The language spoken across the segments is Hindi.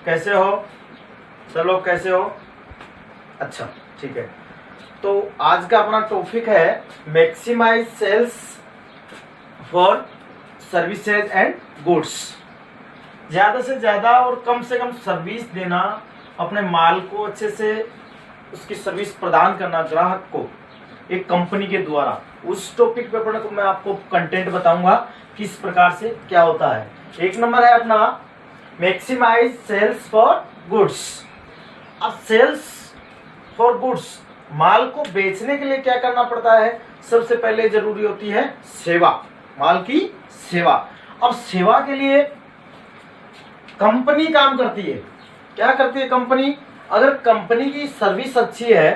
कैसे हो? चलो कैसे हो? अच्छा ठीक है। तो आज का अपना टॉपिक है maximize sales for services and goods. ज़्यादा से ज़्यादा और कम से कम सर्विस देना, अपने माल को अच्छे से उसकी सर्विस प्रदान करना ग्राहक को एक कंपनी के द्वारा। उस टॉपिक पे अपने को मैं आपको कंटेंट बताऊंगा किस प्रकार से क्या होता है। एक नंबर है अपना मैक्सिमाइज सेल्स फॉर गुड्स। अब सेल्स फॉर गुड्स, माल को बेचने के लिए क्या करना पड़ता है? सबसे पहले जरूरी होती है सेवा, माल की सेवा। अब सेवा के लिए कंपनी काम करती है। क्या करती है कंपनी? अगर कंपनी की सर्विस अच्छी है,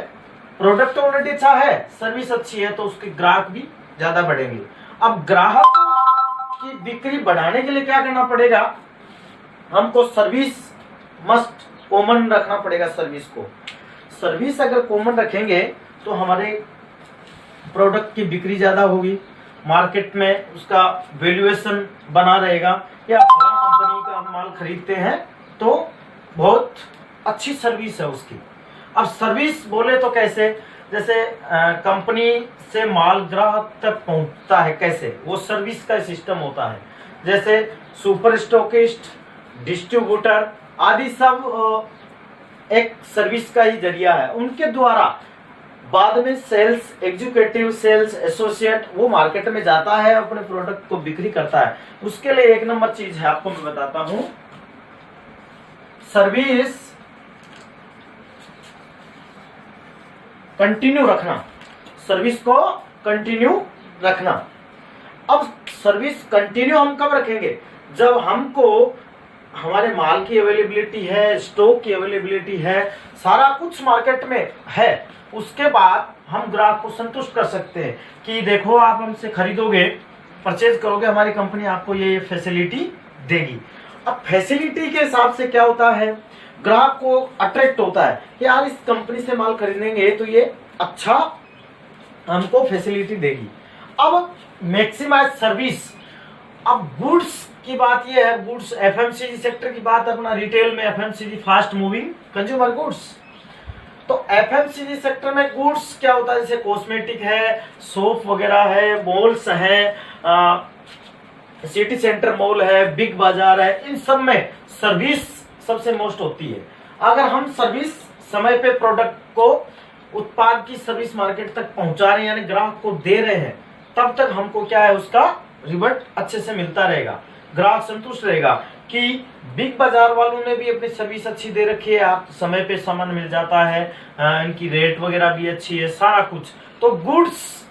प्रोडक्ट ऑलरेडी अच्छा है, सर्विस अच्छी है, तो उसके ग्राहक भी ज्यादा बढ़ेंगे। अब ग्राहक की बिक्री बढ़ाने के लिए क्या करना पड़ेगा? हमको सर्विस मस्ट कॉमन रखना पड़ेगा। सर्विस को, सर्विस अगर कॉमन रखेंगे तो हमारे प्रोडक्ट की बिक्री ज्यादा होगी, मार्केट में उसका वैल्यूएशन बना रहेगा। या फला कंपनी का माल खरीदते हैं तो बहुत अच्छी सर्विस है उसकी। अब सर्विस बोले तो कैसे? जैसे कंपनी से माल ग्राहक तक पहुंचता है, कैसे? वो सर्विस का सिस्टम होता है। जैसे सुपर स्टॉकिस्ट, डिस्ट्रीब्यूटर आदि सब एक सर्विस का ही जरिया है। उनके द्वारा बाद में सेल्स एग्जीक्यूटिव, सेल्स एसोसिएट वो मार्केट में जाता है, अपने प्रोडक्ट को बिक्री करता है। उसके लिए एक नंबर चीज है, आपको मैं बताता हूं, सर्विस कंटिन्यू रखना। सर्विस को कंटिन्यू रखना। अब सर्विस कंटिन्यू हम कब रखेंगे? जब हमको हमारे माल की अवेलेबिलिटी है, स्टॉक की अवेलेबिलिटी है, सारा कुछ मार्केट में है, उसके बाद हम ग्राहक को संतुष्ट कर सकते हैं कि देखो आप हमसे खरीदोगे, परचेज करोगे, हमारी कंपनी आपको ये फैसिलिटी देगी। अब फैसिलिटी के हिसाब से क्या होता है, ग्राहक को अट्रैक्ट होता है कि यार इस कंपनी से माल खरीदेंगे तो ये अच्छा हमको फैसिलिटी देगी। अब मैक्सिमाइज सर्विस। अब गुड्स की बात ये है, गुड्स एफएमसीजी सेक्टर की बात, अपना रिटेल में FMCG fast moving consumer goods. तो एफएमसीजी सेक्टर में गुड्स क्या होता है? जैसे कॉस्मेटिक है, सोप वगैरह है, मॉल्स है, सिटी सेंटर मॉल है, बिग बाजार है, इन सब में सर्विस सबसे मोस्ट होती है। अगर हम सर्विस समय पे प्रोडक्ट को, उत्पाद की सर्विस मार्केट तक पहुंचा रहे हैं, यानी ग्राहक को दे रहे हैं, तब तक हमको क्या है, उसका रिवर्ट अच्छे से मिलता रहेगा, ग्राहक संतुष्ट रहेगा कि बिग बाजार वालों ने भी अपनी सर्विस अच्छी दे रखी है, आप समय पे सामान मिल जाता है, इनकी रेट वगैरह भी अच्छी है, सारा कुछ। तो गुड्स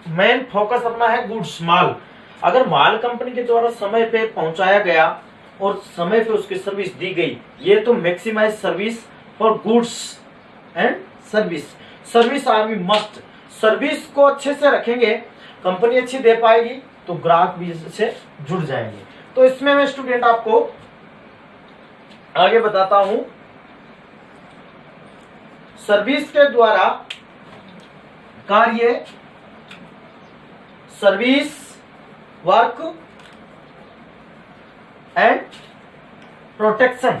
मेन फोकस अपना है, गुड्स माल। अगर माल कंपनी के द्वारा समय पे पहुंचाया गया और समय पे उसकी सर्विस दी गई, ये तो maximize service for goods and service. Service are be must. Service को अच्छे से रखेंगे, कंपनी अच्छी दे पाएगी तो ग्राहक भी इससे जुड़ जाएंगे। तो इसमें मैं स्टूडेंट आपको आगे बताता हूं, सर्विस के द्वारा कार्य, service work and protection.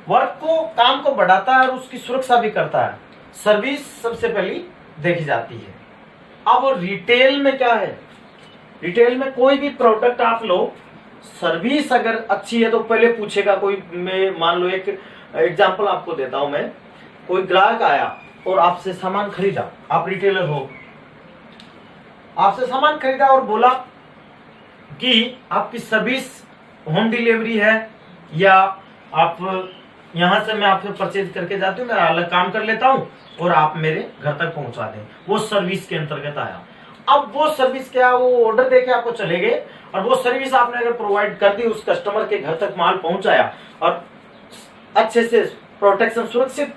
Work को, काम को बढ़ाता है और उसकी सुरक्षा भी करता है। सर्विस सबसे पहली देखी जाती है। अब रिटेल में क्या है? रिटेल में कोई भी प्रोडक्ट आप लो, सर्विस अगर अच्छी है तो पहले पूछेगा कोई। मैं मान लो एक एग्जांपल आपको देता हूं मैं। कोई ग्राहक आया और आपसे सामान खरीदा, आप रिटेलर हो, आपसे सामान खरीदा और बोला कि आपकी सर्विस होम डिलीवरी है, या आप यहां से मैं आपसे परचेज करके जाती हूँ, मैं अलग काम कर लेता हूँ और आप मेरे घर तक पहुंचा दें। वो सर्विस के अंतर्गत आया। अब वो सर्विस क्या, वो ऑर्डर देके आपको चले गए और वो सर्विस आपने अगर प्रोवाइड कर दी, उस कस्टमर के घर तक माल पहुंचाया और अच्छे से प्रोटेक्शन, सुरक्षित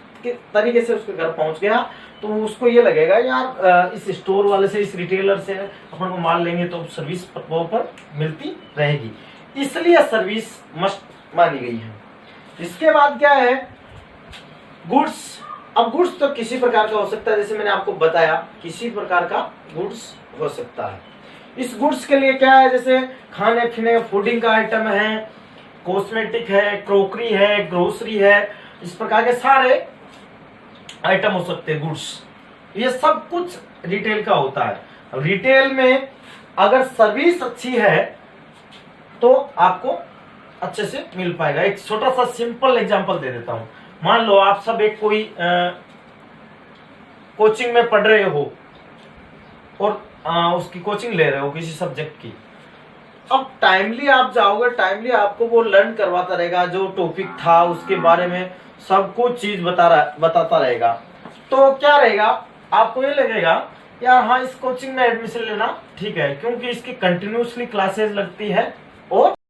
तरीके से उसके घर पहुंच गया, तो उसको ये लगेगा यार इस स्टोर वाले से, इस रिटेलर से अपन को माल लेंगे तो सर्विस पर मिलती रहेगी, इसलिए सर्विस मस्ट मानी गई है। इसके बाद क्या है, गुड्स। अब गुड्स तो किसी प्रकार का हो सकता है, जैसे मैंने आपको बताया किसी प्रकार का गुड्स हो सकता है। इस गुड्स के लिए क्या है, जैसे खाने पीने फूडिंग का आइटम है, कॉस्मेटिक है, क्रोकरी है, ग्रोसरी है, इस प्रकार के सारे आइटम हो सकते हैं, गुड्स। ये सब कुछ रिटेल का होता है। रिटेल में अगर सर्विस अच्छी है तो आपको अच्छे से मिल पाएगा। एक छोटा सा सिंपल एग्जांपल दे देता हूं। मान लो आप सब एक कोई कोचिंग में पढ़ रहे हो और उसकी कोचिंग ले रहे हो किसी सब्जेक्ट की। अब टाइमली आप जाओगे, टाइमली आपको वो लर्न करवाता रहेगा, जो टॉपिक था उसके बारे में सब कुछ चीज बताता रहेगा। तो क्या रहेगा, आपको ये लगेगा यार हाँ इस कोचिंग में एडमिशन लेना ठीक है, क्योंकि इसकी कंटिन्यूसली क्लासेस लगती है और